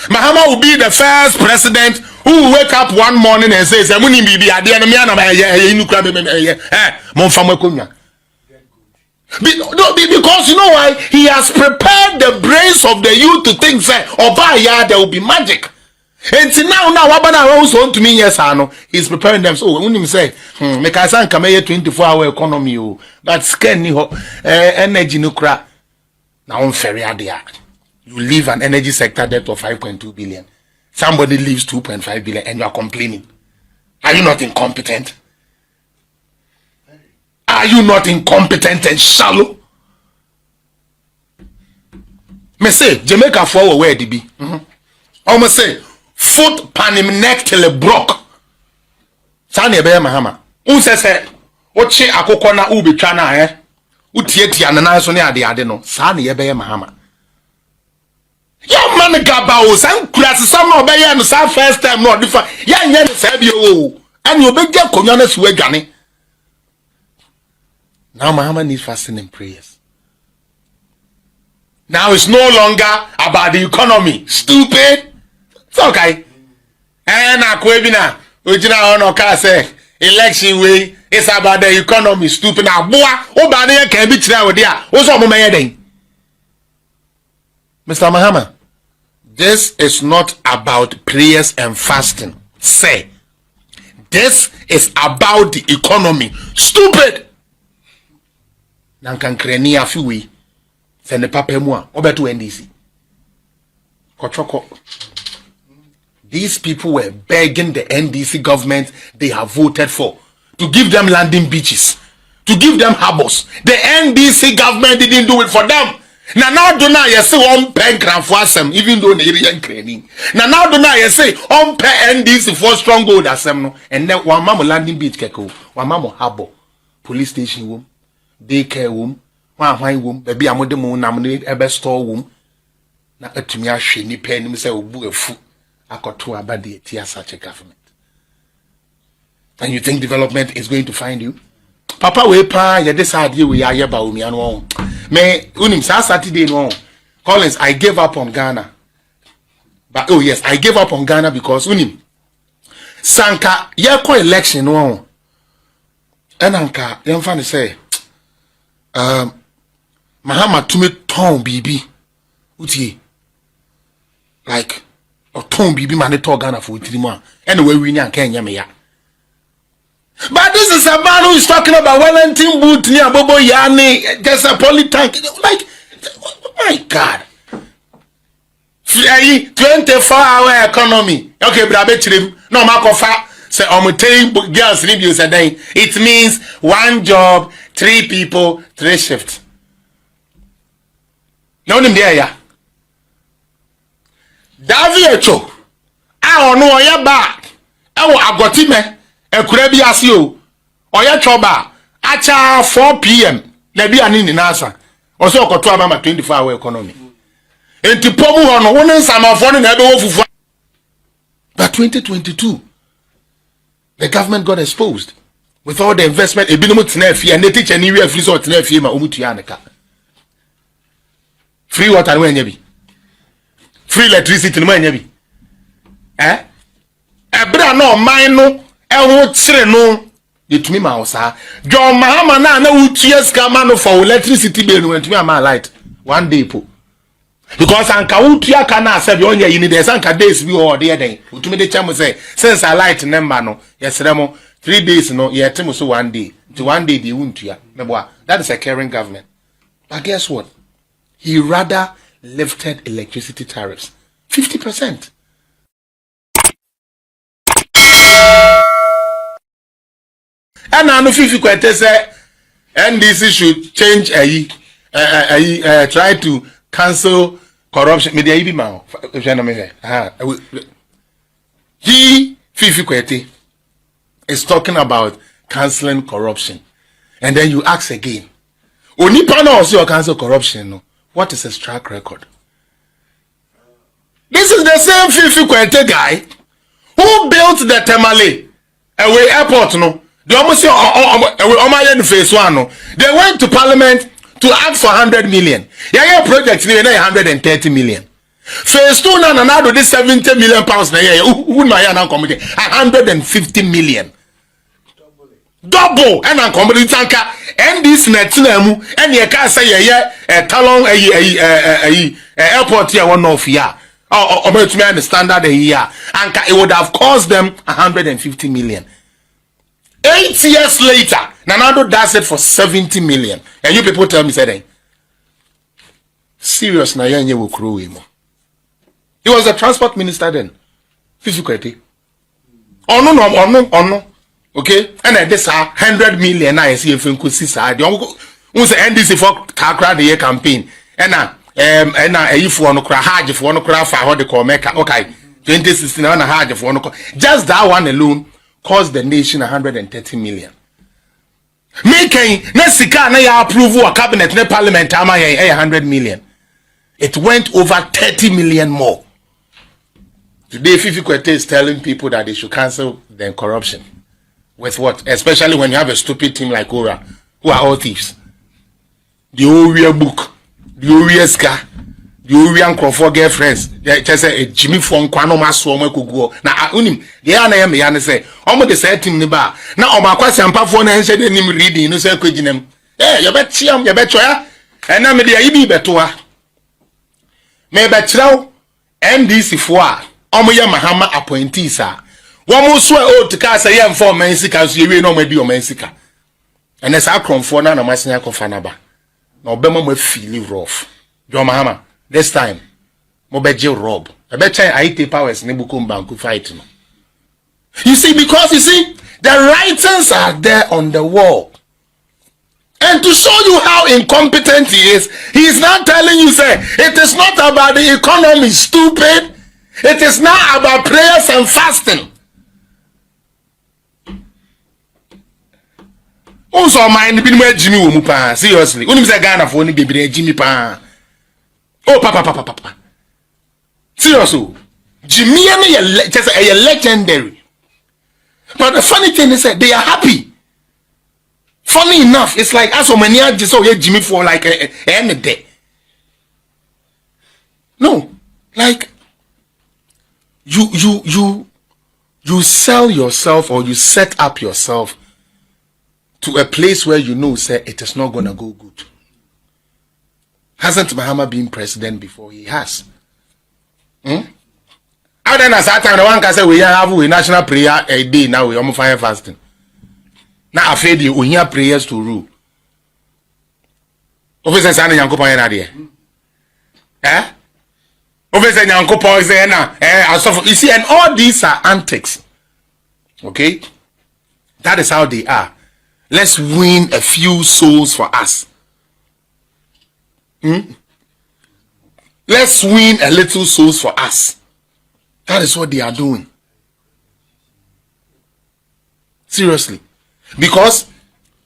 Mahama will be the first president who will wake up one morning and say, because you know why? He has prepared the brains of the youth to think, say, Appiah, there will be magic. And now, Wabana also to me, yes, I know. He's preparing them. So when him say, make I say, come here 24-hour economy, but scan energy no crack. Now on ferry idea. You leave an energy sector debt of 5.2 billion. Somebody leaves 2.5 billion and you are complaining. Are you not incompetent? Are you not incompetent and shallow? Me say, Jamaica for where they be. I must say, foot pan him neck till it broke. Sani ebe Mahama. Say, oche akoko na ubi chana utieti anana so ne ade no. Sani ebe Mahama. Your man gaba san class some obey no sa first time no different. Ya nya ne sa bi o. And you be get konwa na suwe dwane. Now Mahama needs fasting and prayers. Now it's no longer about the economy. Stupid. It's okay. And akwebina ojina ono ka say election way it's about the economy. Stupid. Now boa oba na can be try with dia. Wo so mo meye den. Mr. Mahama, this is not about prayers and fasting. Say, this is about the economy. Stupid. Nankan kreni afiwi send papa mu a obeto NDC kochoko. These people were begging the NDC government they have voted for to give them landing beaches, to give them harbors. The NDC government didn't do it for them. Now do not you say on pen grand for some even though they are training. Now do not you say on pen NDC for stronghold as some no and then one mama landing beach keko, one mama harbor, police station room, daycare room, one room, baby amode mo na mo ebe store room. Na atumi ahwe ni pen ni say obu afu akoto abade tia such a government. And you think development is going to find you? Papa we pa ye decide we are ba omi anu. Me unim Saturday no. Collins, I gave up on Ghana. But oh yes, I gave up on Ghana because unim sanka ye ko election no. Enanka yemfa ne say Mahama to me ton bibi uti like or ton bibi man to Ghana for 3 months anyway we nyan Kenya me ya. But this is a man who is talking about Wellington boot near Bobo Yani. There's a poly tank. Like, oh my God. 24-hour economy. Okay, but I bet you no makofa. Say, I'm telling girls reviews a day. It means 1 job, 3 people, 3 shifts. No, name there, yeah. Daviecho. I don't know your back. I got him. Ekurebi asio oya choba acha 4 p.m. na bia ni nasa oso okoto abama 24-hour economy enti pomu hono wonen samafo ne na ebe wo fufu. But 2022 the government got exposed with all the investment ebinom tena afie and teacher ni wi free so tena afie ma omutua aneka free water no anya bi free electricity no anya bi ebra no man no ewo tire no yetumi ma osa John Mahama na utie scam no for electricity bill no yetumi ama light 1 day po because anka utia kana asabi onye yini de sanka days bi o de den utumi de chamo say since I light number no yesremo 3 days no yetem so 1 day to 1 day de untua meboa. That is a caring government. But guess what, he rather lifted electricity tariffs 50%. And I know if you say NDC should change try to cancel corruption. Media ibi ma he Fifi Kwete is talking about canceling corruption, and then you ask again, Onipa na also cancel corruption. No, what is his track record? This is the same Fifi Kwete guy who built the Tamale away airport. No. They almost say, phase 1. They went to parliament to ask for 100 million. Yeah, project 130 million. Phase 2 now do this 70 million pounds na year. Who na now comedy 150 million. Double and comedy tanka and this net na mu and ye can say talon airport here one off here. Or to me understand that here. And it would have cost them 150 million. 8 years later, Nanado does it for 70 million. And you people tell me, say, serious na yenye will crew him. He was the transport minister then. Physically. Oh no. Okay? And then this 100 million I see if you could see side. You say NDC for Kakra the year campaign. And if you want to cry hard, if you want to cry for how they call Mecca. Okay. 2016 on a hard if you want to call. Just that one alone cost the nation 130 million. Making Nesika na approve a cabinet ne parliament 100 million. It went over 30 million more. Today Fifi Kwete is telling people that they should cancel the corruption. With what? Especially when you have a stupid team like Ora, who are all thieves. The Oria book, the Oria Ska, the Orian Crawford girlfriends. Just say Jimmy Fong Kwano Maswome Kugo. Now unim, the Yana say, almost the same team niba. Now Oma Kwasi and Pafone and said him reading, no say Kujinem. Eh, you bet Chiam, you bet Choya. And now media ibi betua. Me bet Chow, NDC for Omoya Mahama appointees are. One more swear old to cast a young for Mensika, so you know maybe your Mensika. And as I come for none of my senior confanaba. No Bema will feel rough. John Mahama, this time, Mobejo Rob. I bet I take powers Nebukum Banku fighting. You see, because the writings are there on the wall. And to show you how incompetent he is not telling you, say, it is not about the economy, stupid. It is not about prayers and fasting. Also, mind be more Jimmy Wumupa, seriously. Unim say Ghana for only baby Jimmy Pa. Oh, papa. Seriously. Jimmy just a legendary. But the funny thing is that they are happy. Funny enough, it's like as so many just oh yeah Jimmy for like a day. No, like you sell yourself or you set up yourself to a place where you know say it is not gonna go good. Hasn't Mahama been president before? He has. Other than that time, the one can say we have a national prayer a day now. We almost fire fasting. Now afraid you hear prayers to rule. Officer Sani Yanko Payanadia. Officer Yanko Payana. You see, and all these are antics. Okay, that is how they are. Let's win a few souls for us. Let's win a little souls for us. That is what they are doing. Seriously. Because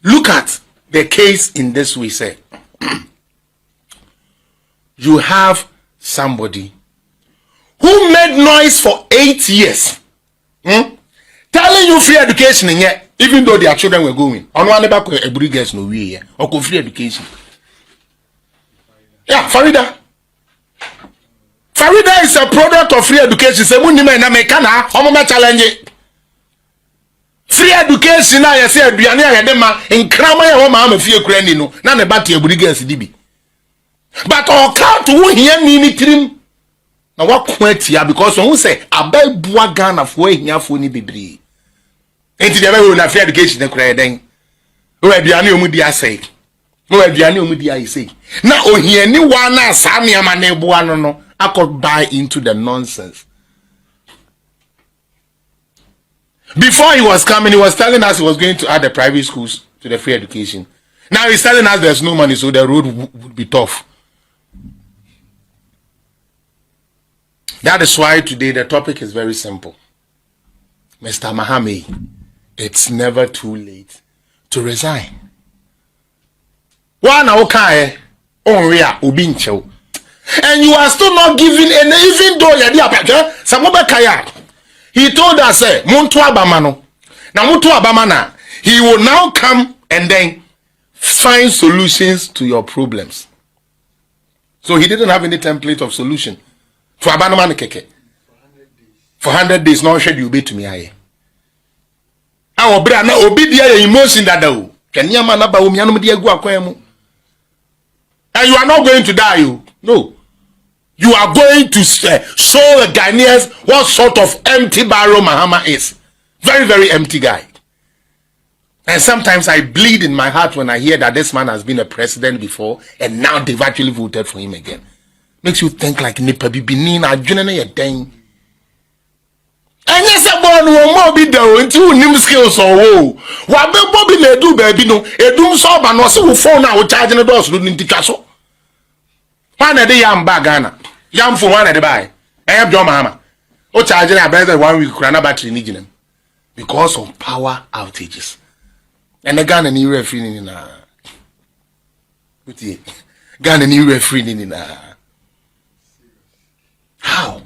look at the case in this way, say. You have somebody who made noise for 8 years. Telling you free education in here. Even though their children were going, on one never a brigades no way or free education. Yeah, Farida is a product of free education. Say, "Mundi me na mekana, omo me challenge." Free education na yesi aduane ayede ma nkrama ya wo ma amafie kura ni no na ne bate a brigades dibi. But all count to who here ni trim. Na wa kwatia because who say ababua Ghana for ehia fo ni bebre. Enti dey we na free education na kura den. O aduane omudi asai. O aduane omudi ayisai. Na ohiani wa na asame ama na eboa no I could buy into the nonsense. Before he was coming, he was telling us he was going to add the private schools to the free education. Now he's telling us there's no money, so the road would be tough. That is why today the topic is very simple. Mr. Mahama, it's never too late to resign. One okay, on rea ubincho. And you are still not giving any, even though you're there, he told us, Muntu Abamano. Now Muntu Abamana, he will now come and then find solutions to your problems. So he didn't have any template of solution. For abandonment keke. For 100 days, no shed you be to me. I obey na obi dia emotion that do. Can you man about me? And you are not going to die, you. No. You are going to show the Ghanaians what sort of empty barrel Mahama is. Very, very empty guy. And sometimes I bleed in my heart when I hear that this man has been a president before and now they've actually voted for him again. Makes you think like Nipa Bibini na adwene ye den. And yes, a born will be there until nim skills or woe. What be Bobby may do, baby, no, a doom sob and also will phone out charging the doors looking to castle. One a day, yam bagana. Yam for one at the buy. I have John Mahama. O charging a better 1 week run battery in because of power outages. And the gun and you referee in a gun and you referee in a how?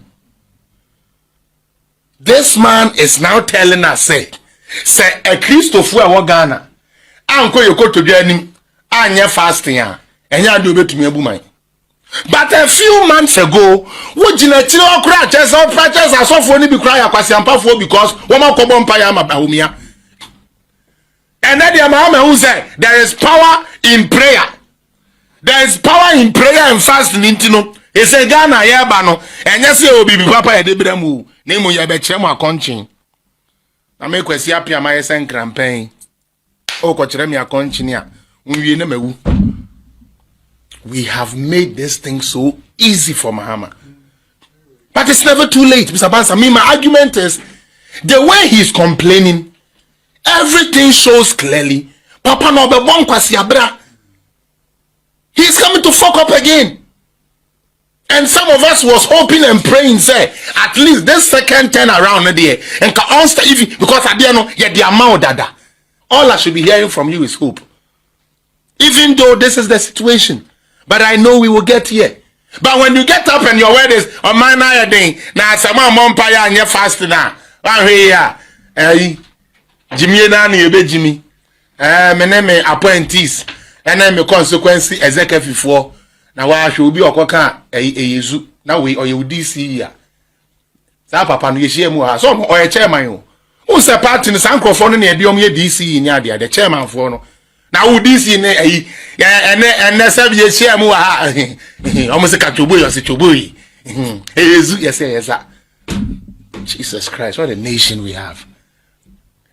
This man is now telling us, say a Christopher wa Ghana. Anko yoko to journey, anya fasting, and ya do bet me a woman. But a few months ago, what Jinatino crutches or practice are so funny be cry because one more common payama baumia. And then the Mahama who said there is power in prayer. There is power in prayer and fasting intino. He said Ghana yabano and yes you be papa edebremu. Name ya bechremu akonchin. Na make kwesi Appiah my sen campaign. O ko kire me akonchin a unwie na mawu. We have made this thing so easy for Mahama. But it's never too late, Mr. Bansa. My argument is the way he's complaining, everything shows clearly. Papa no be bon kwasi abra. He's coming to fuck up again. And some of us was hoping and praying, say, at least this second turn around there, and because at the end, the amount dada. All I should be hearing from you is hope. Even though this is the situation, but I know we will get here. But when you get up and your word is on my night day, now some mumpire and you're fasting now. Jimmy Nani, Jimmy, my name appointees, and then the consequence executive before. Now why should be okoka yezu na we or you DC ya sa papa no yehie mu ha so o ye chairman o who say party no sankrofo no na e biom ye DC nya de the chairman fo no na wo DC ne ene sabi yehie mu ha o se ka chobo yo se chobo yi yezu yesa Jesus Christ, what a nation we have.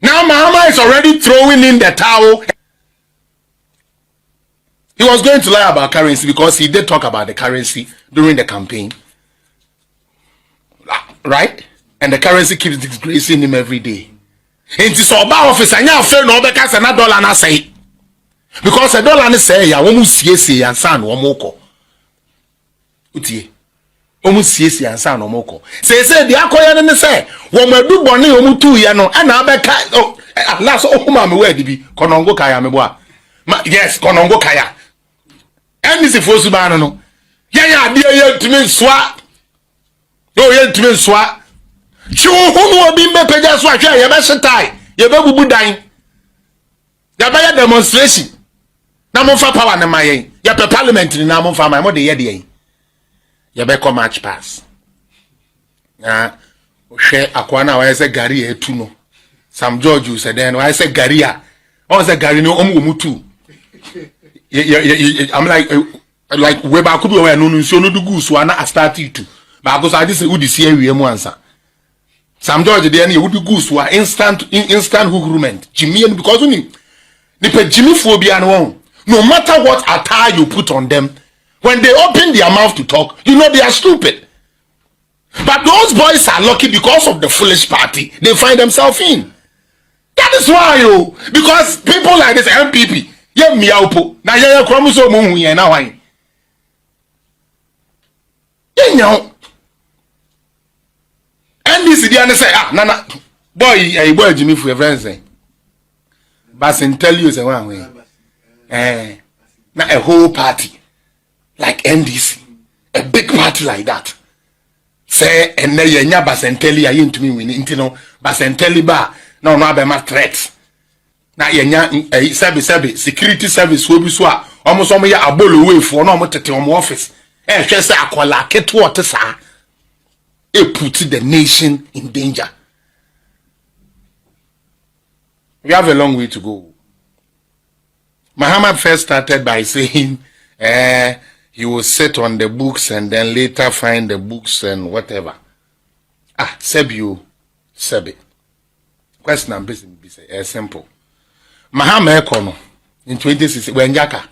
Now Mahama is already throwing in the towel. He was going to lie about currency because he did talk about the currency during the campaign. Right? And the currency keeps disgracing him every day. And it's all about office and you fail no because $1 na say. Because $1 na say ya womu siesi ansan wo moko. Utie. Womu siesi ansan wo moko. Say the akoya ne say wo madu bone womu tu ye no e na abeka last ohuma me we dibi konongo kaya me boa. Yes, konongo kaya. And this is for Subano. No, yeah, dear, to me, swat. Oh, yeah, to me, swat. Show who will be me pay just what you best tie. You better be dying. You better demonstration. Now, more for power than my you have parliament in now for my mother. You better match pass. Share Aquana, I say Gary, Tuno. Some George, you said then, I say Garia. I say Gary, no, Mutu. I'm like where back could be aware no so no do goose one I started to because I just would see we answer. Some George the any would do goose were instant hookrument. Jimmy and because only the Jimmy phobia no matter what attire you put on them, when they open their mouth to talk, you know they are stupid. But those boys are lucky because of the foolish party they find themselves in. That is why because people like this MPP. Ye miaupo na ye chromosome mu hu na wan ye nyaw and this dia ne say nana boy Jimmy for friends but tell you say one way na a whole party like NDC a big party like that say and ye nya basenteli aye ntumi wini ntino basenteli ba na no abema threat na yenya service security service wo bi so a omo ya abolo way for na omo tete omo office hwe se akola keto ote sa It put the nation in danger. We have a long way to go. Mahama first started by saying he will sit on the books and then later find the books and whatever. Sebi. Question I'm busy simple. Mahama Ekono in 2016 when Jaka.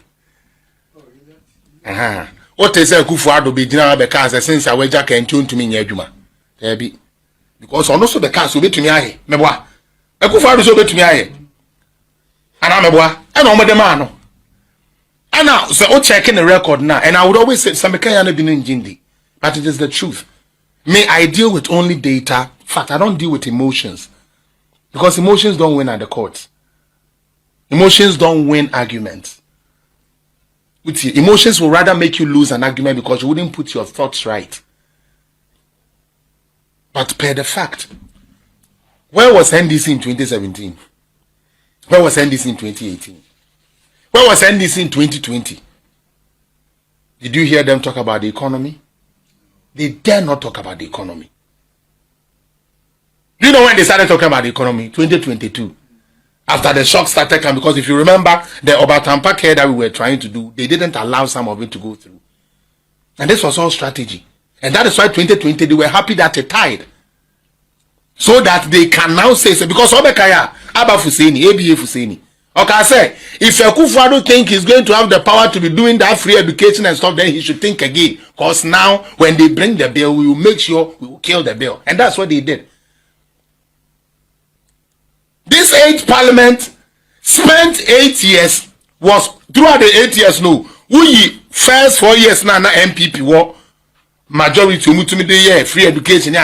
What is a Kufuado be general because since I went Jaka and tune to me near Juma. There be because also the cast will be to me. Meboa. A Kufuado so be to me. And I'm a boy. I know the man. And now, so checking the record now, and I would always say, Samekayana been in Jindi, but it is the truth. May I deal with only data? Fact, I don't deal with emotions. Because emotions don't win at the courts. Emotions don't win arguments. Emotions will rather make you lose an argument because you wouldn't put your thoughts right. But per the fact, where was NDC in 2017? Where was NDC in 2018? Where was NDC in 2020? Did you hear them talk about the economy? They dare not talk about the economy. Do you know when they started talking about the economy? 2022. After the shock started coming, because if you remember, the Obatampa care that we were trying to do, they didn't allow some of it to go through. And this was all strategy. And that is why 2020, they were happy that it tied. So that they can now say, because Obekaya, Abba Fuseni, ABA Fuseni, okay, I say, if Akufo-Addo think he's going to have the power to be doing that free education and stuff, then he should think again. Because now, when they bring the bill, we will make sure we will kill the bill. And that's what they did. This 8th parliament spent 8 years, was throughout the 8 years, no, we first 4 years now, MPP, war, majority, free education,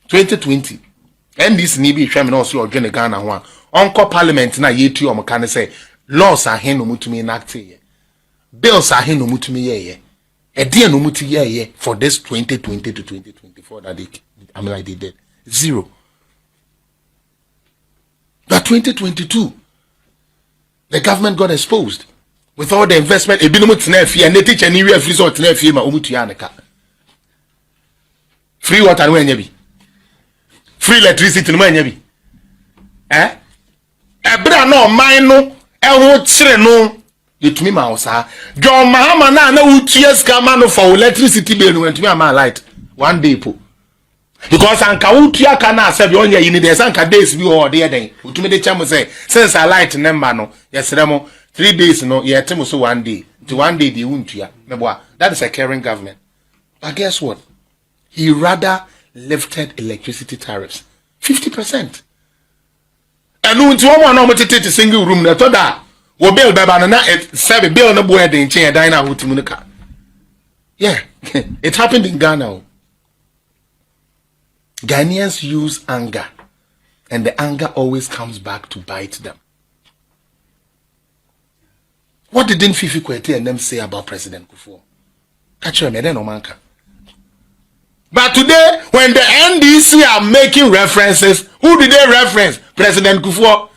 2020. And this nibi shaman also or Ghana Ghana one. Uncle Parliament na yetu or can say laws are hen no mutumi enact ye. Bills are hen no mutumi ye. A dear no muti ye for this 2020 to 2024 that they did. Zero. But 2022, the government got exposed with all the investment. A binomut nefi and they teach any real free sort nefi ma umutuyaneka. Free water when ye be. Free electricity no man be. Ebra no mine no eho chire no yetumi ma osa. John Mahama na uties kama no for electricity bill no ntumi ama light one day po. Because anka utua kana asabi onye yini de sanka days bi o de den. Utumi de chamo say since I light number no yesremo 3 days no yetimo so one day. To one day the untua. Meboa. That is a caring government. But guess what? He rather lifted electricity tariffs 50%. And no to one no motete to single room na to da wo bill baba na 7 bill no boy dey chain dine out to munika. Yeah, it happened in Ghana. Ghanaians use anger, and the anger always comes back to bite them. What didn't Fifi Kwete and them say about President Kufuor? Catch them, no manka. But today, when the NDC are making references, who did they reference? President Kufuor.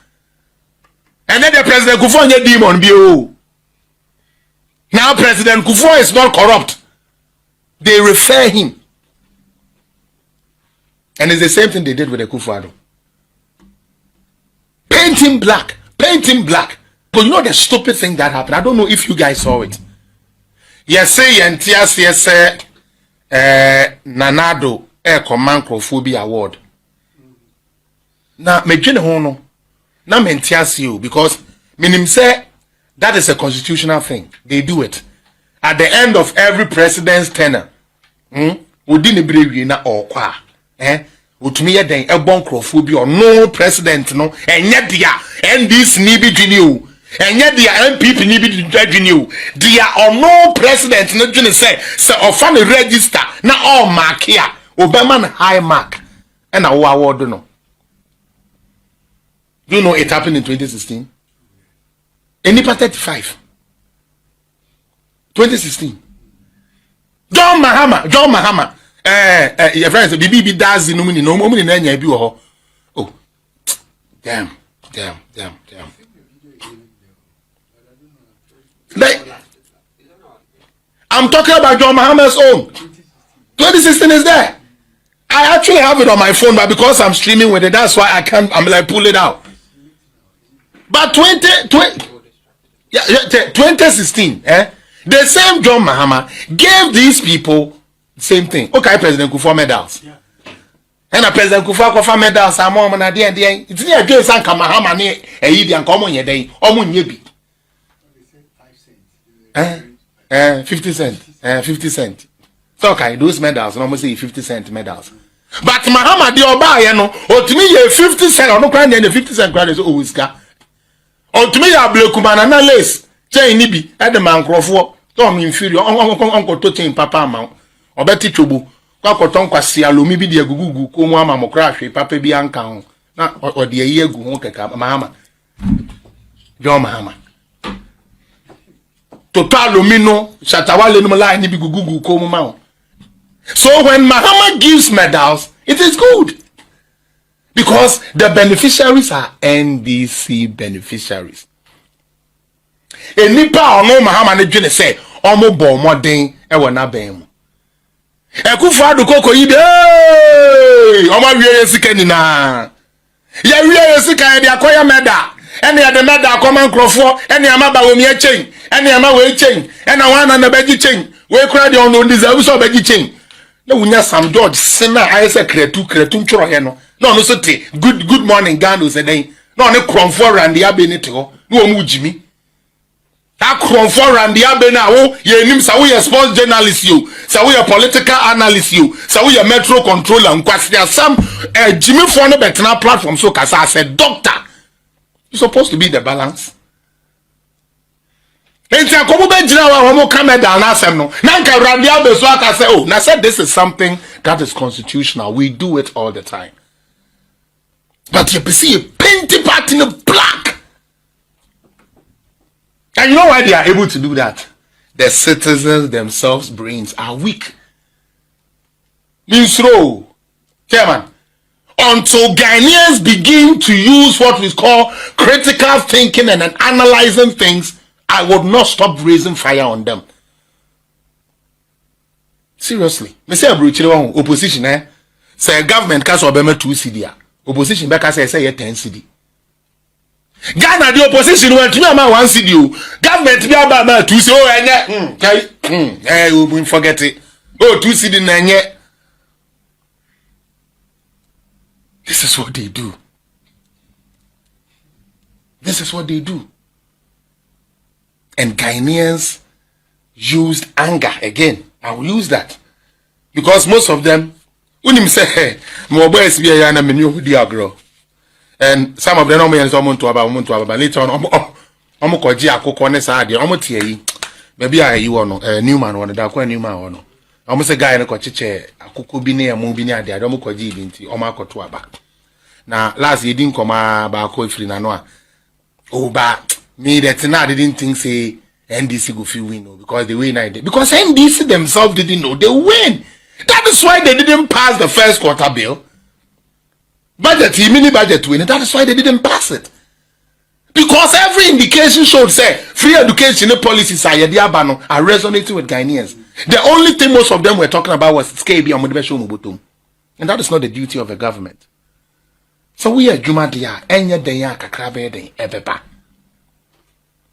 And then the President Kufuor is a demon. Now President Kufuor is not corrupt. They refer him. And it's the same thing they did with the Kufuor. Paint him black. Paint him black. But you know the stupid thing that happened? I don't know if you guys saw it. Yes, say, Nanado command Crophobia award. Now, me jene hono. Na mentias you because minim say that is a constitutional thing. They do it at the end of every president's tenure. Within the brevi na okwa. Utumi ye den ebon Crophobia or no president no. Enye dia NDC nibi jini. Enye dia MPP nibi jini. Dia or no president no jini say ofan register na all mark here. Obama high mark. And a award no. Do you know it happened in 2016? Enipa 35. 2016. John Mahama. Your friends, the BB does in Numini, no moment in any oh, damn. I'm talking about John Mahama's own. 2016 is there. actually have it on my phone, but because I'm streaming with it, that's why I can't. I'm like pull it out. But 2016, the same John Mahama gave these people the same thing. Okay, President Kufuor medals. Yeah. And a President Kufuor Kofa medals are more than a day. It's near Joe Sanka Mahama near a Yidian common ye day, almost yebi. 50 cents. 50 cents. So okay, those medals, almost say 50 cent medals. But Mahama di oba ye no, o timi ye 50 cent, or no cry the 50 cent cry is always car. O timi ya blekumana na lace, chain ni bi, e de man krofo, to inferior, on to chain papa amount. Obeti chobu, kwa koton kwa si alomi bi de gugugu ko mu ama mokra hwe papa bi anka ho. Na o de ye egu ho keka Mahama. John Mahama. Total lumino, shatawale no line bi gugugu ko mu ma. So when Mahama gives medals, it is good. Because the beneficiaries are NDC beneficiaries. E nipa ono Mahama ne dwene say, omo bo modern e wona ban mu. E Kufuor koko yi de, omo wiye sika ni na. Ya wiye sika e de akoya medal. Ene ya de medal akoma nkrofo, ene amaba wo mi e chain, ene ama we chain, ene wana na beji chain. We kura de ono deserve so beji chain. No wunya Sam George sena ayese kretu nchoro he no no so te good morning Gando say den no ne kromfo rande abe ne te ho no omu jimi ta kromfo rande abe na wo ye nim sa wo ye sports journalist you sa wo ye political analyst you sa wo ye metro controller nkwase Sam jimi for no betna platform so kasa as a doctor you supposed to be the balance. Enti akobu be jina wa mo kameda na asem no na nka rande abeso aka say oh na said this is something that is constitutional, we do it all the time, but you see a painted part in black, and you know why they are able to do that? The citizens themselves brains are weak. Means no chairman, until Ghanaians begin to use what we call critical thinking and analyzing things, I would not stop raising fire on them. Seriously. Me say opposition say government cast obema 2 CD. Opposition beka say 10 CD. Ghana the opposition went to me 1 CD. Government be about 2 CD. Oh enye. You won't forget it. Oh 2 CD na enye. This is what they do. This is what they do. And Ghanaians used anger again. I will use that. Because most of them, when him say, hey, my boys be a menu diagro. And some of them are someone to about later on, Omokoji Akokone Sadi, Omotie, maybe I you on a Newman one, a Dakwa Newman one. Almost a guy in a cochiche, Akukubine, a Mubina, the Adomokoji, Binti, Omako Tuaba. Now, last year didn't come about Koifri Nanoa. Oh, but. Me that now didn't think say NDC go feel win because they win because NDC themselves didn't know they win. That is why they didn't pass the first quarter bill. Budget, mini budget win. That is why they didn't pass it. Because every indication showed say free education policies are resonating with Ghanaians. The only thing most of them were talking about was SKB and motivation mubutum. And that is not the duty of a government. So we are Jumadia, Enya Denya Kakrabe de Ebeba.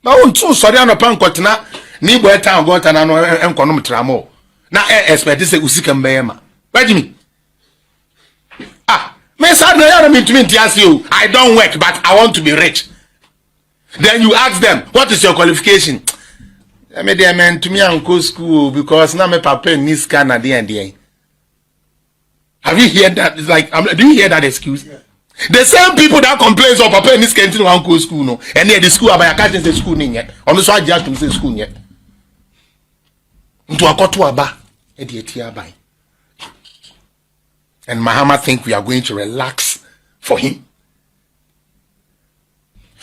Now, so sorry, I'm a pankotna, Nibo town got an economic tramo. Now, expect this Usikan Bayama. Wait me. May I mean to ask you, I don't work, but I want to be rich. Then you ask them, what is your qualification? I made them man to me uncle school because now my papa in this Canada and the. Have you heard that? It's like, do you hear that excuse? Yeah. The same people that complain of papa in this canteen one go school no, and near the school about I can't say school yet. On the side just to say school yet. Into a kotu aba, ediatia by. And Mahama think we are going to relax for him.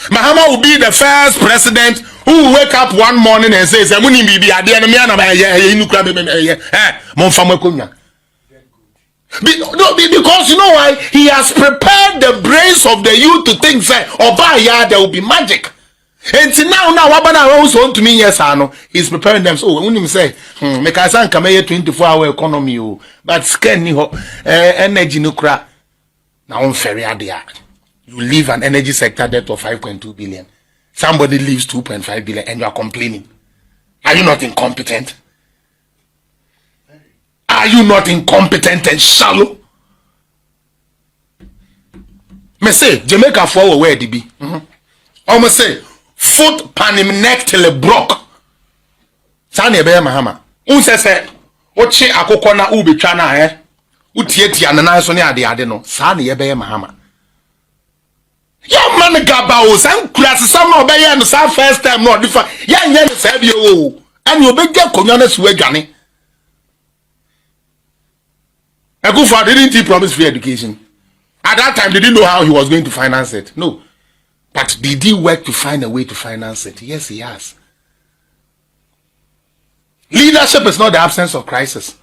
Mahama will be the first president who will wake up one morning and say, "Samuni bibi adi na mi ana ba ye inu kra be mon famo konya." Because you know why? He has prepared the brains of the youth to think, say, Appiah, there will be magic. And now wabana also to me yes I know he's preparing them. So when him say make I san come here 24-hour economy but scan ni ho energy no kra na on ferry ade. You leave an energy sector debt of 5.2 billion. Somebody leaves 2.5 billion and you are complaining. Are you not incompetent? Are you not incompetent and shallow? Me say Jamaica for where they be. Almost say foot panim neck till it broke. Sani ebe Mahama. Say oche akoko na ubi chana utieti anana so ne ade no. Sani ebe Mahama. Ya man gaba o san class some obey no sa first time no different. Ya nya no sa bi o. And you be get konwa na suwe dwane. Akufa didn't he promise free education? At that time, they didn't know how he was going to finance it. No. But did he work to find a way to finance it? Yes, he has. Leadership is not the absence of crisis.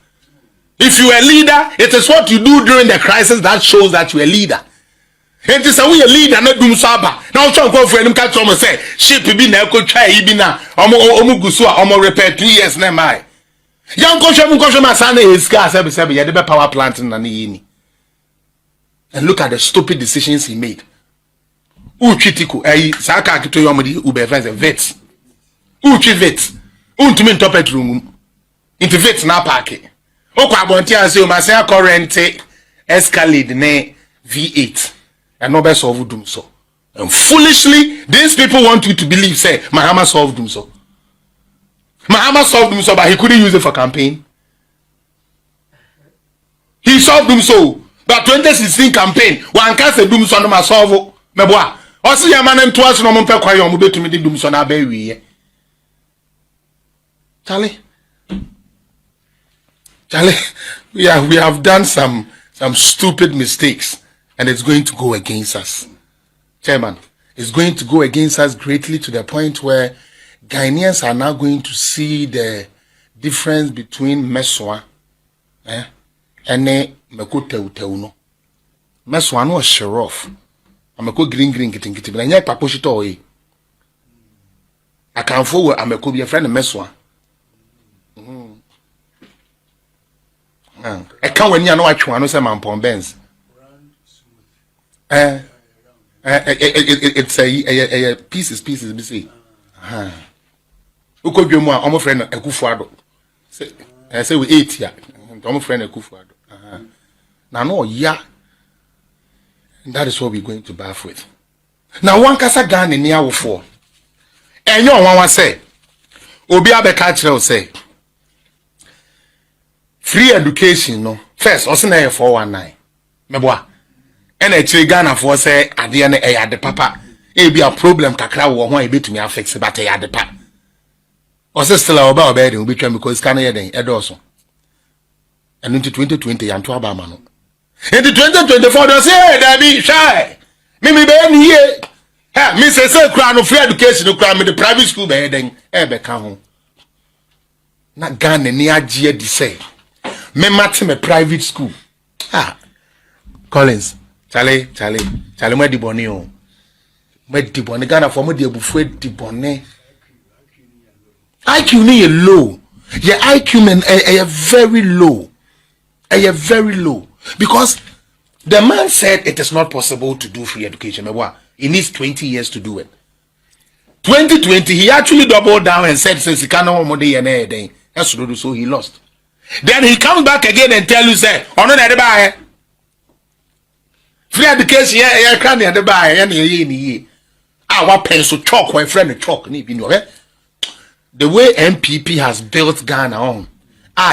If you are a leader, it is what you do during the crisis that shows that you are a leader. It is a way a leader, not doom saba. Now, some go for him, catch someone say, ship be na ko try ibina, omo repair 2 years na mai. Young Kosha Masane is scarce every 7 years, the power plant in Nani. And look at the stupid decisions he made. Uchitiku, Saka to Yomadi, Ube vets. Uchi vets. Untumin topet room. Into vets na parke. Okwa bontia say Masaya current escalade ne V8. And no best solve doom so. And foolishly, these people want you to believe, say, Mahama solved doom so. Mahama solved doom so, but he couldn't use it for campaign. He solved doom so. But 2016 campaign, one can't say doom so no ma solve. Meboa. Also ya man twice no monpe kwa yo mo betumi di doom so na ba wi. Charlie, we have done some stupid mistakes, and it's going to go against us. Chairman, it's going to go against us greatly to the point where Ghanaians are now going to see the difference between Meswa and Meko Teuteuno. Meswa no sheriff. Ameko green kitin but anya paposhito oyi. Akanfo we ameko be friend Meswa. E kan wani ano atwe ano se mampon Benz. It's a pieces be say. Ukodwemu a omo friend Ekufuado. Say we 8 ya. Omo friend Ekufuado. Na no ya. That is what we're going to bath with. Now one kasa Ghana ni awofo. Enyo one say obi abeka kire say free education no first also na 419 meboa ena kire Ghana for say ade na ade papa e bi a problem kakra wo ho e betumi affect but e ade pa also still oba oba dey obi twa because can ye den edoso and into 2020 yanto aba ma no in the 2024 they say there be shy me be ni here ha me say kra no free education no kra me the private school be den e be ka ho na Ghana ni agye di say me mate me private school Collins Charlie me di boni o me di boni Ghana for me di ebufu di boni IQ ni low your IQ men very low very low. Because the man said it is not possible to do free education. He needs 20 years to do it. 2020, he actually doubled down and said, since he cannot money and anything, so he lost. Then he comes back again and tell you, say, oh no, buy free education, yeah, can't buy any our pencil chalk, my friend, chalk. The way MPP has built Ghana on.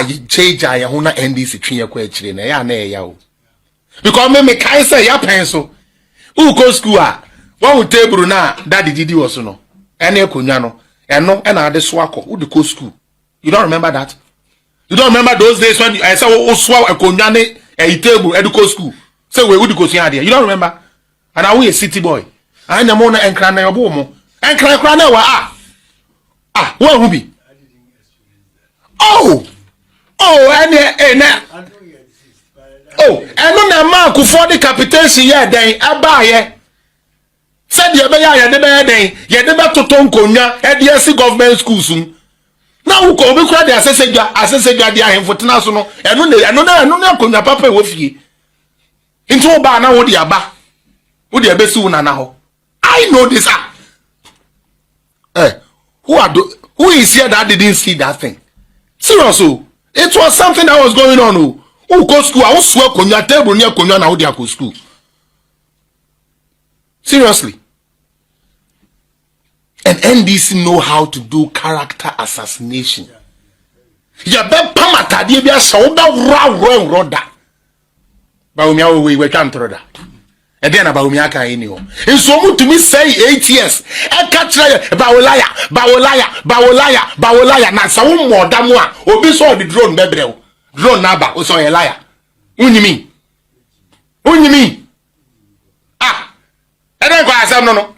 You change I huna NDC twinya kwa chire na ya na ya o because me kai say ya pencil u go school one table na daddy didi was no ene akonwa no eno na ade so akọ u de go school. You don't remember that? You don't remember those days when I say o so akonwa ne table e de go school say we u de go so there? You don't remember? And I we a city boy anya mo na enkra na yobo mo enkra na wa what who be and no na man ku for the capitation here then abaye Said you be ya de be den, ye de be toton konya, EDC government schools. Now who go be cry the assessor dia hemfotena so no. Eno na konya papa wo fie. Into oba na wo dia ba. Wo dia be si wo nana ho. I know this. Who is here that didn't see that thing? Seriously, it was something that was going on. Who go school? I was swear konya table near konya na wo dia go school. Seriously. And NDC know how to do character assassination. You bet pamatadi be a shoulder roda. Baumia we can't throw that. And then about Miaka anymore. And so to me say 8 years. I catch Bawolaya. Now some more than one. Obi saw the drone bebrel. Drone naba. Also a liar. Unimi. Ah. And then I said no.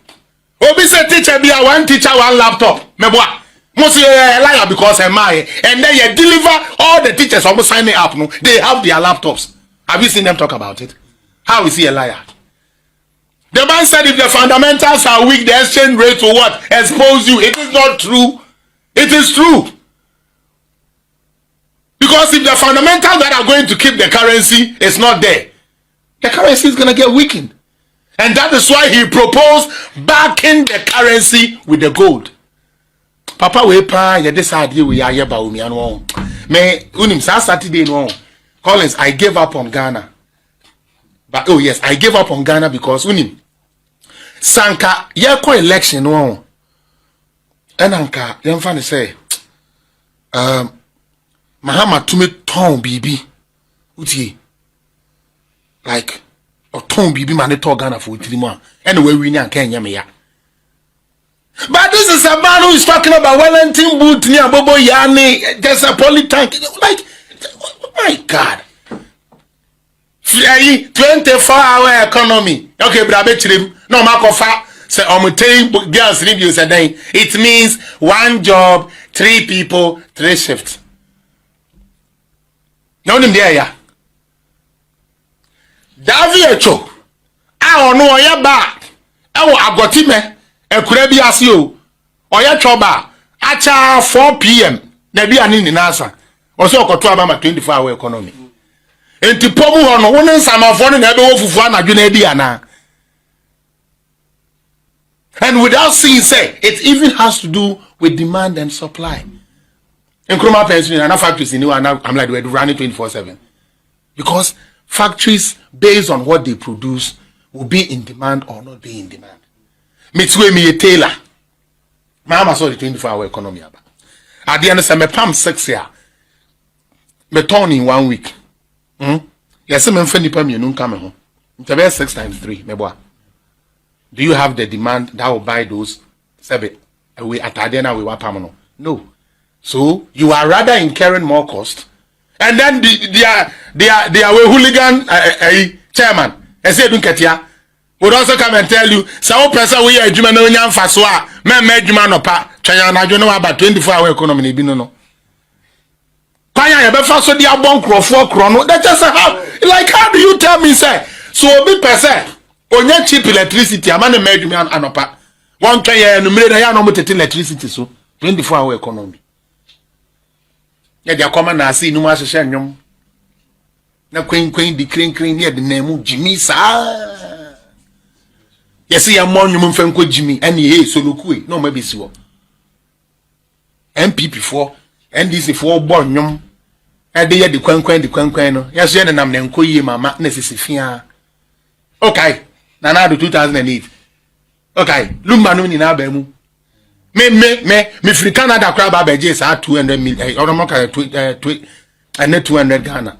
Obi say teacher be a one teacher, one laptop. Meboa. Must be a liar because am I. And then you deliver all the teachers almost signing up. No, they have their laptops. Have you seen them talk about it? How is he a liar? The man said if the fundamentals are weak, the exchange rate will what? Expose you. It is not true. It is true. Because if the fundamentals that are going to keep the currency is not there, the currency is going to get weakened. And that is why he proposed backing the currency with the gold. Papa we pa ya decide we are ba umi anu. Me unim sa Saturday no. Collins, I gave up on Ghana. But oh yes, I gave up on Ghana because unim Sanka ye ko election no. Enanka yemfa ne say Mahama to me ton bibi. Uti like or ton bibi man to Ghana for 3 months. Anyway, we nya Kenya me ya. But this is a man who is talking about Wellington boot near Bobo Yani. There's a polytank. Like, oh my God. 24-hour economy. Okay, but I bet you no makofa. Say, I'm girls reviews a day. It means 1 job, 3 people, 3 shifts. No, there, yeah. Daviecho. I don't know your back. I got him. Ekurebi asio oya choba acha 4 p.m. na bia ni nasa oso okoto aba ma 24-hour economy enti pomu hono woni nsamafo na ebe wofufu anadwo na bia na. And without seeing say it even has to do with demand and supply. Nkroma pension na factories ni I'm like we're running 24/7 because factories based on what they produce will be in demand or not be in demand. Mitwe me Taylor. Mahama saw the 24-hour economy. At the end of me pam 6 year. Me turn in 1 week. Yes, me mfeni pam you nun come home. It's 6 times 3. Me boy. Do you have the demand that will buy those? Sebe. We at the end we want pam no. So you are rather incurring more cost. And then they are hooligan chairman. I say don't get here. Would also come and tell you, so person we are Juma no Yan Faswa, me Juma no pa, China, you know about 24-hour economy, no. Paya, but first, so they are bon chrono. That's just how, like, how do you tell me, say, so be per se, on your cheap electricity, I'm a made man and opa. 1 kaya, no matter how much electricity, so 24-hour economy. Yeah, they are common as see no matter shen. Na queen, the clean, near the name of Jimmy, sir. Yes, see a monument from Jimmy and he so look no maybe so. MP before and this is for born yum. And they had the quen. Yes, yen and I'm then koye mama necessifia. Okay, Nana 2008. Okay, Lumanu in Abemu. Me free Canada crab abajes are 200 million or more and net 200 Ghana.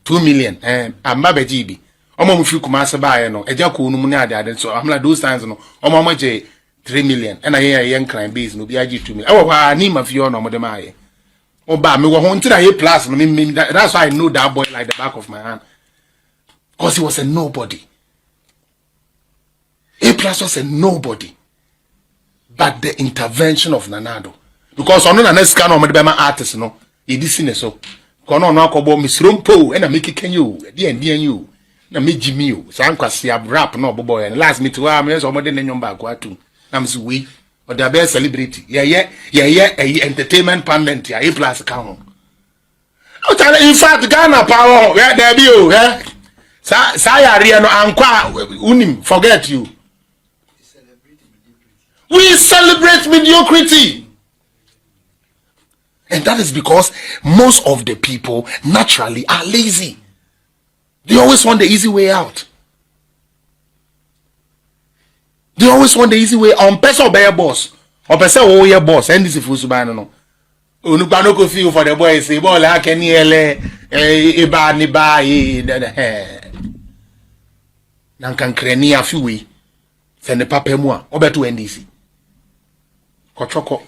2 million and Mabajibi. Omo mfi kumasa ba no eja ko nu na ade so I'm like those times no omo maje 3 million and I hear young crime base no bi agi 2 million e wo ha ni ma fi no mo de ma ye o ba me wo ho ntira ye plus me that's why I know that boy like the back of my hand because he was a nobody. A plus was a nobody but the intervention of Nanado because ono na next can no mo de be ma artist no ye di sine so ko no akobo misrompo e na make kenyo e di you na me Jimmy o san kwase rap no boboy and last meet wa me so mo de nyom ba kwa tu na me so we or the best celebrity entertainment panel ya A plus ka ho in fact Ghana power where there be o sa yare no ankwa unim forget you we celebrate mediocrity. And that is because most of the people naturally are lazy. They always want the easy way out. They always want the easy way on person or your boss. Or person oh your boss. And this is for Subano. No. Unubano ko feel for the boys. Say, boy, I can yele eba ni ba Nankan kreni afiwe. Send the papa moi. Obetu NDC. Kochoko.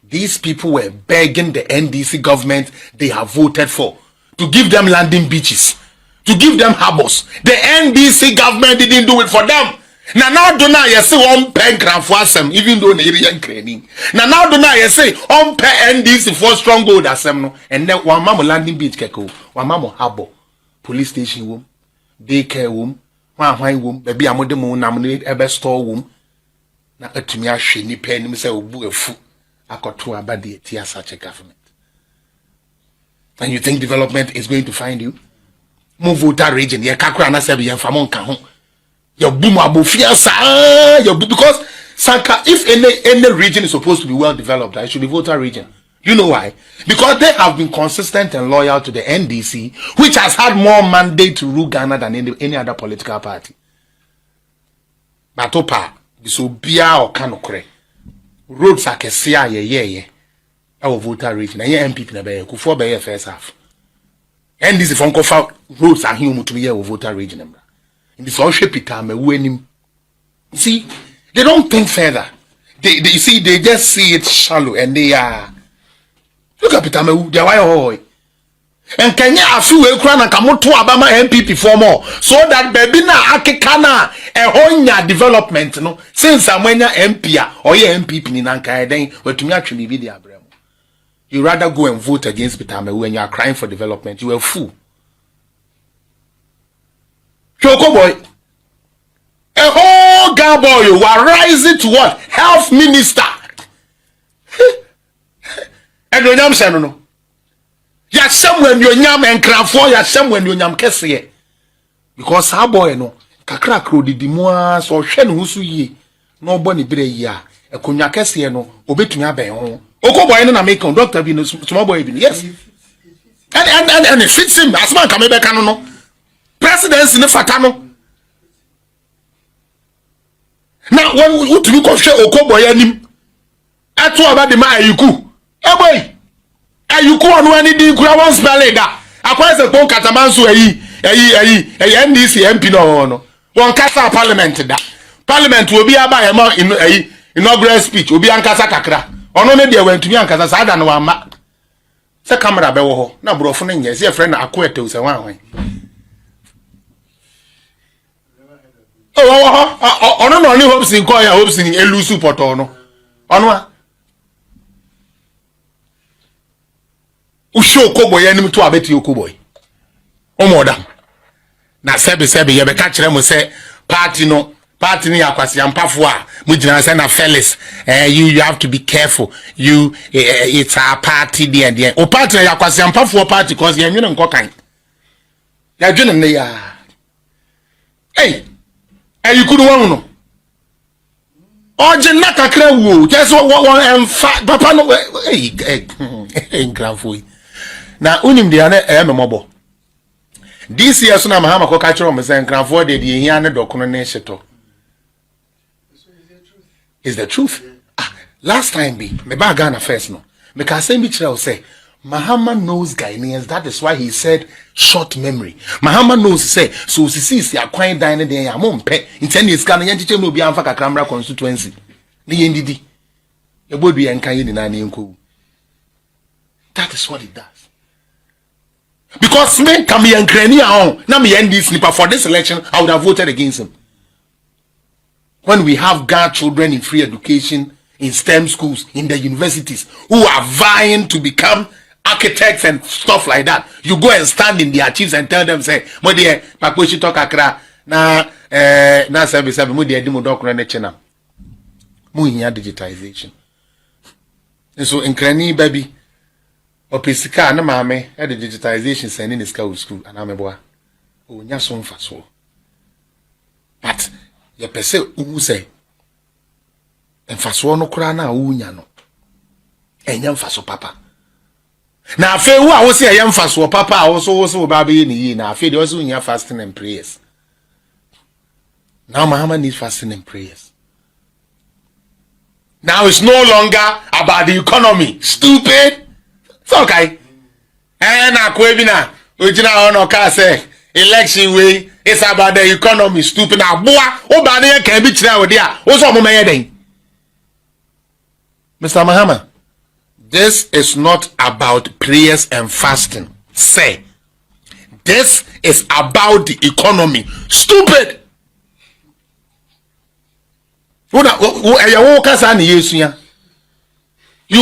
These people were begging the NDC government they have voted for to give them landing beaches, to give them harbors. The NDC government didn't do it for them. Now do not you say on pen for them, even though they are training. Now do not you say on pen NDC for stronghold as them no, and then one mama landing beach keko, one mama harbor, police station room, daycare room, one wine room, baby amodemo nominate ebe store room. Na atumi ahwe ni pen ni say obu afu akoto abade tia such a government. And you think development is going to find you? Move voter region, ye kakra na se be yemfamo nka ho. Your boom abofia sa your because Sanka, if any region is supposed to be well developed, it should be voter region. You know why? Because they have been consistent and loyal to the NDC, which has had more mandate to rule Ghana than any other political party. Batopa, so bia or kanokre. Roads are kesia ye. Our voter region. And yeah, MPP na be kufo be first half. And this is from kofa roads are human to be our voter region. In this all shape it me wenim. See, they don't think further. They just see it shallow and they are look at Pitame, they are why. And Kenya afi we kura na kamoto abama MPP for more so that baby na akekana ehonya development no since amwenya Appiah or ye MPP ni nanka den wetumi atwe bi dia brem. You rather go and vote against Pitame when you are crying for development. You are a fool. Choko boy. A whole boy you are rising to what? Health minister. And you know no. Ya somewhere you nyam and crafo ya somewhere you nyam kese. Because how boy no kakra kro didi mu a so hwe no so yie. No boni bere yi a ekonya kese no obetumi aben ho. Okoboy no na make doctor bi no small boy bi. Yes. And it fits him as man come be kan no. Presidency ne fata no. Now when you to go share Okoboy anim. Atu aba de ma ayuku. Eh boy. Ayuku onu ani di kura won spell da. Akwa se pon katamanso ayi NDC MP no. Won kasa parliament da. Parliament obi aba e ma inaugural speech obi ankasa kakra. Ono ne de wantumi ankasa sa da no wama. Se camera be wo ho na brofo no nye se e friend akoete se wan. Ono no ni hopes in call ya hopes in elusu poto no. Ono a Usho Okoboy anim to abeti Okoboy. Omoda. Na sebe ye be ka kire mo se party ni akwase ampafo a mu gina se na Felix you have to be careful. You it's our party there. O party ya akwase ampafo party cause ye nwene nkokan. Ya dwene ne ya. Hey. You could want no. Oje na kakra wo. Just one emfa papa no hey grandfoi. Na unim de ana memobo. This year so na Mahama ko ka kire o mesen grandfoi de hia ne dokono ne hyeto. Is the truth? Last time me ba Ghana first no. Me ka say me kire o say Mahama knows Ghanaians. That is why he said short memory. Mahama knows say so sisi akwan dan ne den ya mompe intend is kan yanchiche no bi amfa kakramra constituency. Ne yendidi. Ebodu yen kan ye na enko. That is what it does. Because me come here and crania on. Na me end this snipper for this election, I would have voted against him. When we have Ghana children in free education, in STEM schools, in the universities, who are vying to become architects and stuff like that. You go and stand in their chiefs and tell them, say, "Mo dear, Paposhi talk akra na service mo dear di mo dokro na chena." Mo hiya digitization. And so in krani baby opesika na maame e the digitization sending in school and ameboa. O nya so mfa so. But ye pese uhu say mfa so no kra na wo nya no. Enya mfa so papa. Na afe wo a wo se enya mfa so papa a wo so ba be ni yi na afe de wo so nya fasting and prayers. Now Mahama needs fasting and prayers. Now it's no longer about the economy. Stupid. It's okay. And akwebina ojina ono ka say election way it's about the economy. Stupid. Na boa o ba na kan bi kira wo dia. Wo so mo meye den. Mr. Mahama, this is not about prayers and fasting. Say, this is about the economy. Stupid. You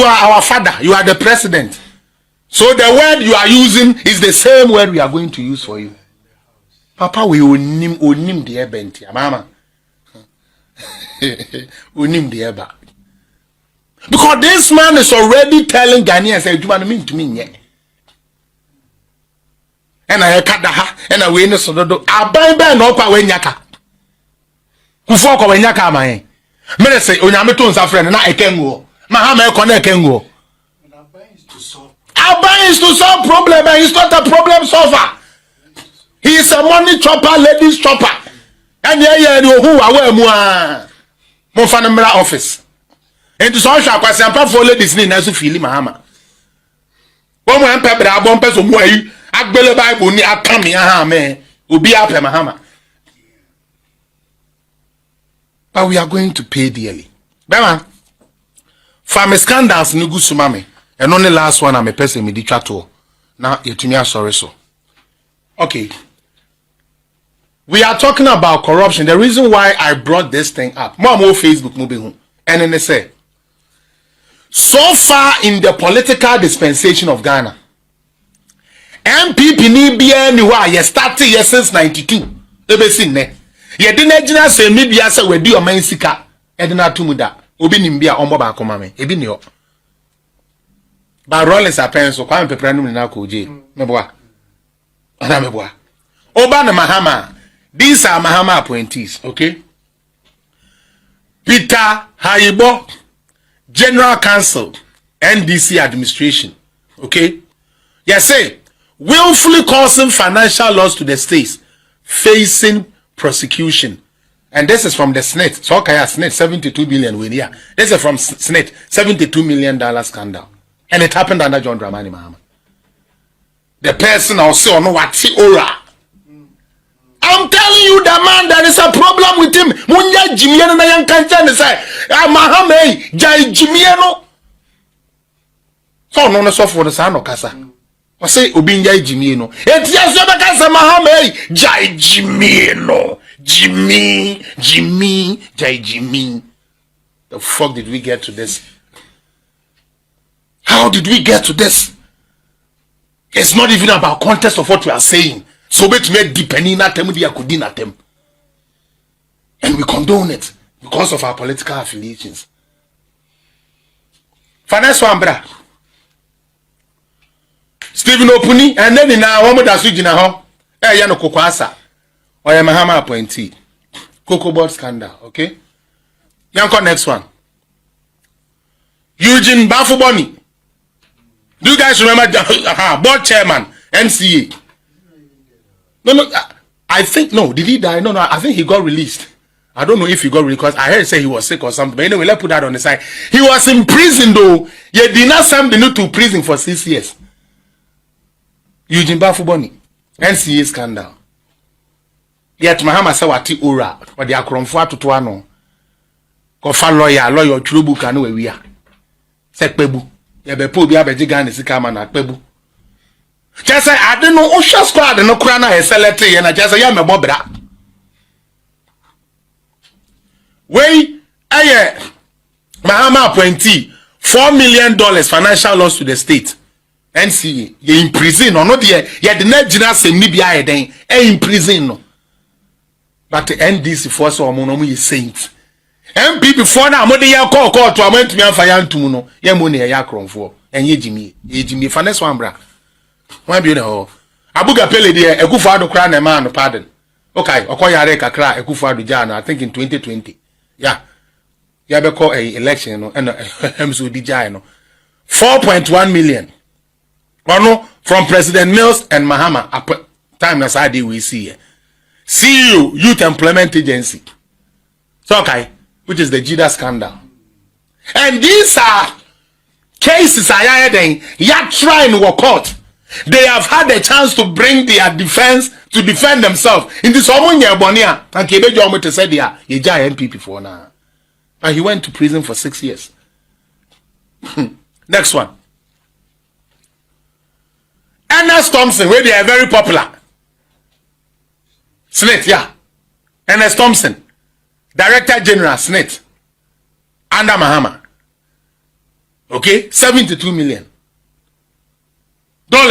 are our father. You are the president. So the word you are using is the same word we are going to use for you. Papa, we unim the ebenti. Mama. Unim the eba. Because this man is already telling Ghanaians, say, "You want mean to me, yeah." And I cut the ha, and I win so do. I buy no pa when yaka. Who fuck when yaka man? Me say, "Onyame to nsa friend na ekenwo." Mahama e kona ekenwo. Appiah is to solve problem, and he's not a problem solver. He is a money chopper, ladies chopper. And yeah, who are mu a. Mo fa no office. And to so sha kwase ampa for ladies ni na so feel Mahama. Wo mo ampa bra bo mpa so mu ayi agbele bible ni akame aha me obi apɛ Mahama. But we are going to pay dearly. Bema family scandals ni gusumame and only last one I'm a person me di twato na yetumi sorry so. Okay. We are talking about corruption. The reason why I brought this thing up. More Facebook moving and then they say so far in the political dispensation of Ghana, MPP ni bia ni wa ye started here since 92. Ebe sin ne. Ye de na gina se mi bia se wedi o man sika. E de na tumuda. Obi nim bia ombo ba akoma me. Ebi ni o. Ba Rollins apen so kwa mpepra num ni na ko je. Meboa. Ana meboa. Oba na Mahama. These are Mahama appointees, okay? Peter Haibo, General Counsel, NDC Administration, okay? Yes, say, willfully causing financial loss to the states, facing prosecution. And this is from the SNET. So, okay, SNET, 72 billion with here. This is from SNET, $72 million scandal. And it happened under John Dramani Mahama. The person also know what ora. I'm telling you, the man, there is a problem with him. Munya Jimiano na yang kancha ni say, Mahama, Jai Jimiano. So no so for the son of Kasa. I say Ubinja Jimiano. It's yes, Mahama, Jai Jimiano. Jimmy, Jai Jimmy. The fuck did we get to this? How did we get to this? It's not even about context of what we are saying. So bet me depending na tem dia kudina tem. And we condone it because of our political affiliations. Finance one bra. Stephen Opuni and then na one da su gina ho. Ya no kokwasa. Oya Mahama appointee. Cocoa board scandal, okay? Yanko next one. Eugene Bafuboni. Do you guys remember board chairman NCA? No, I think, no, did he die? No, I think he got released. I don't know if he got released because I heard say he was sick or something. But anyway, let's put that on the side. He was in prison though. He did not send him to prison for 6 years. Eugene Bafuboni, NCA scandal. Yet Mahama said what he ora, but they are cromfua to Tuano. Kofa lawyer, Trubu Kanu, we are. Sekpebu. Yabepo be abejigan is kama na Pebu. Just say I don't know Osha squad no krana e select and I just say ya me bobra. We Mahama appointee $4 million financial loss to the state. NCA ye in prison or not ye the net general say ni bia den in prison no. But the NDC force or mono is saint. MP before now, mode ya call to a went to me and fire to no, ye money a yakron for, and ye Jimmy, finance one bra. One be no. Abuga Pele dear, a good father crown a man, pardon. Okay, Okoya Reka cry, a good father Jana, I think in 2020. Yeah. You have call a election and Hemsu Dijano. 4.1 million. No, from President Mills and Mahama, time as I did we see. CU, Youth Employment Agency. So, okay, which is the JIDA scandal. And these are cases I had yet trying to work out. They have had a chance to bring their defense to defend themselves. In this one year, Bonia, and Kebejo Omote said, yeah, he died MP before now. And he went to prison for 6 years. Next one. Ernest Thompson, where they are very popular. Snit, yeah. Ernest Thompson, Director General, Snit, under Mahama. Okay, $72 million.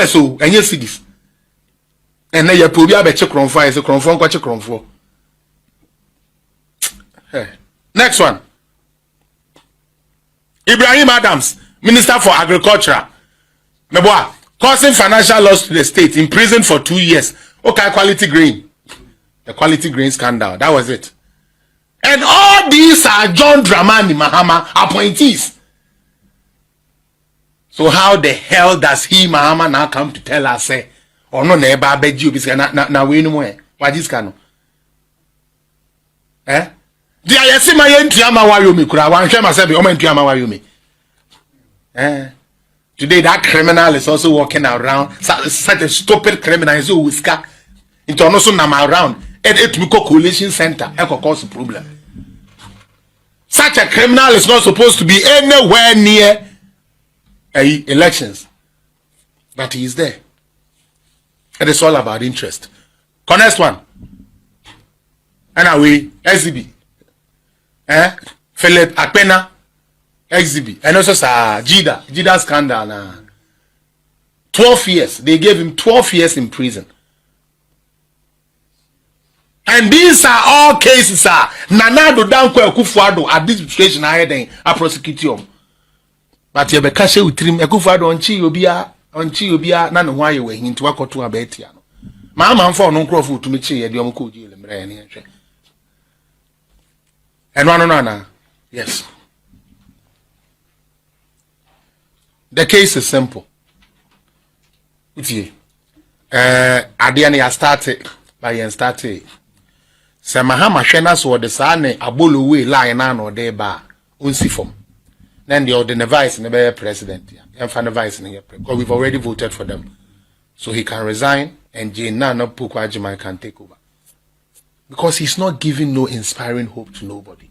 So, and you see this. And then you probably have a check on fire, so check on for. Next one. Ibrahim Adams, Minister for Agriculture. Meboa, causing financial loss to the state, in prison for 2 years. Okay, quality grain. The quality grain scandal. That was it. And all these are John Dramani Mahama appointees. So how the hell does he Mahama now come to tell us say, or no neighbor beg you because na we no more. Why this cano? Eh? Dia yesi ma yentuama wayomi kura wan hwe ma se be o ma ntuama wayomi. Eh? Today that criminal is also walking around such a stupid criminal is so whisker into also nam around it we call coalition center e cause problem. Such a criminal is not supposed to be anywhere near elections, but he is there. It is all about interest. Next one. Anyway, SCB. Felix Appiah, XB, and also Jida scandal. 12 years. They gave him 12 years in prison. And these are all cases. Nanado Danko Akufuado administration a prosecution. But you be cash with him. Akufuado onchi obia na no why we hinto akoto abetia no. Mahama for no crofo to me che ye de omko ji le mra ne hwe. And no. Yes. The case is simple. Utie. Adia ne started by yen started. Se Mahama hwena so de sa ne abolo we line na no de ba onsi form. Then the vice and the president. And the vice because we've already voted for them. So he can resign and Nana Pukwajima can take over. Because he's not giving no inspiring hope to nobody.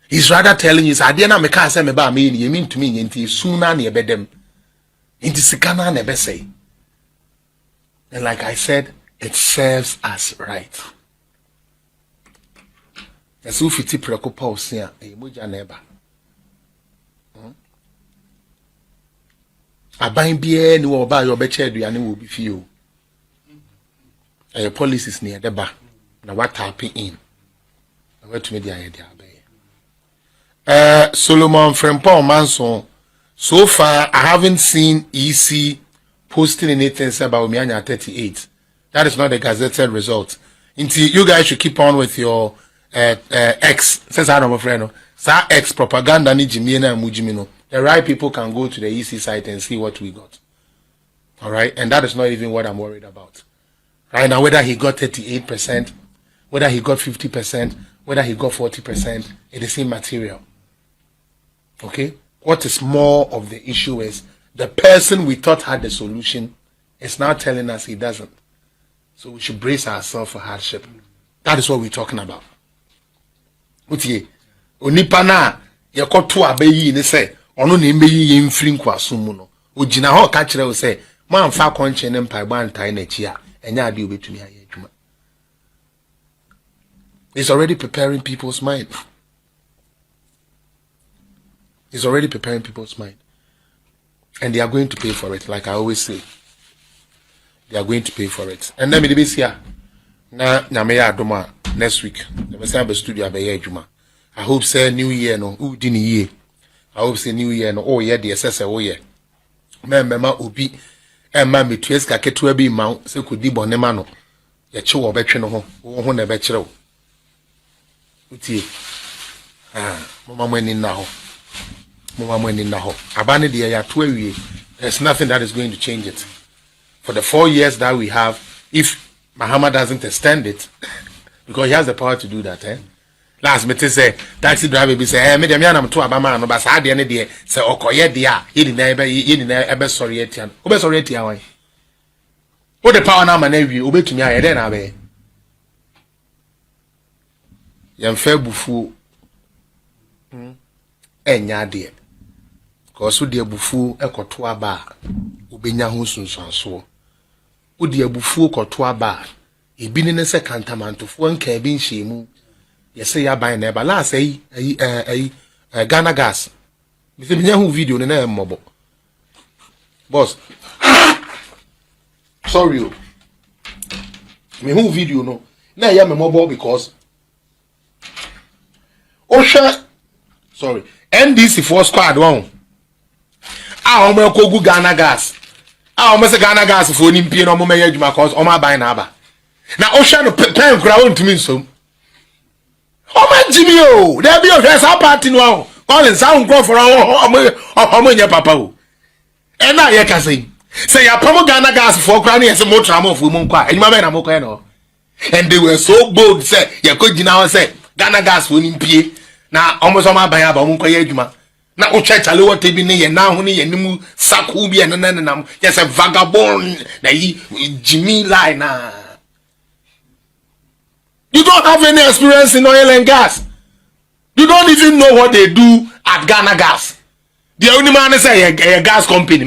He's rather telling you, Adiana Meka say meba me, you mean to me, inti sooner ne bedem. Inti sikana nebe say. And like I said, it serves us right. As if it's preocupa osia, moja neba. Aban bia ni wo ba yo be che aduane wo bi fie o. Policies near the ba na what tapping in. Na what me dia dia be. Solomon Frempong Manson, so far I haven't seen EC posting anything about Omianya 38. That is not the gazetted result. Until you guys should keep on with your X, says I know friend. Sa X propaganda ni jimina and mujimino. The right people can go to the EC site and see what we got. All right, and that is not even what I'm worried about. Right now, whether he got 38%, whether he got 50%, whether he got 40%, it is immaterial. Okay? What is more of the issue is the person we thought had the solution is now telling us he doesn't. So we should brace ourselves for hardship. That is what we're talking about. Utie, onipana yakotu abeyi ne say ono na embeyi ye mfiri nkwaso mu no. Ogina ho ka kire wo say man fa konche ne mpa gba ntai na chi a enya ade obetumi aye adwuma. It's already preparing people's mind. It's already preparing people's mind. And they are going to pay for it, like I always say. They are going to pay for it. And then me be here. Na Nameya Adoma next week. The same studio Abeya Juma. I hope say New Year no. Who didn't year? I hope say New Year no. Oh yeah, the SS oh yeah. Mema obi. Emma me tueska ketu ebi ma se kodi bonema no. Ye che wo betwe no ho. Wo na be kire wo. Utie. Mama mwani na ho. Mama mwani na ho. Abane de ya to awie. There's nothing that is going to change it. For the 4 years that we have, if Mahama doesn't extend it, because he has the power to do that, Last me say taxi driver be say, me dem ya na to abama no ba sa de ne de say okoye de a ye na ebe sorry etian. Obe sorry etian wan. O the power na ma na wi obetumi aye de na be. Yam fa bufu enya de. Because so de bufu ekoto aba obenya ho sunsanso. O de bufu ekoto aba ebi ne se kantamantofo nka bi nhyiemu. Yes, say ya buy neighbor. Last say Ghana gas. Me say me video na mobo. Boss. Sorry you. Me who video no. Na ya me mobo because Osha sorry. NDC for squad one. Ah o me ko Ghana gas. Ah o me say Ghana gas for nimpie no mo me adwuma cause o ma buy na aba. Na Osha no pen kura won to me so. Oh my Jimmy, oh, there be a dress up party now. Calling sound grow for our your papa. And now you can say a promo Ghana gas for granny as a more trauma of women quiet. And my man, I'm okay. And they were so bold, say, you could now say Ghana gas winning pay. Now almost on my buy about Munkayajuma. Now, church, I lower table near now, honey, and new Sakubi and Nanam. Yes, a vagabond, Jimmy line. You don't have any experience in oil and gas. You don't even know what they do at Ghana Gas. The only man is a gas company.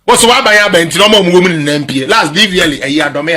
What's why by a bench? No more women in MPA. Last leave yearly a year.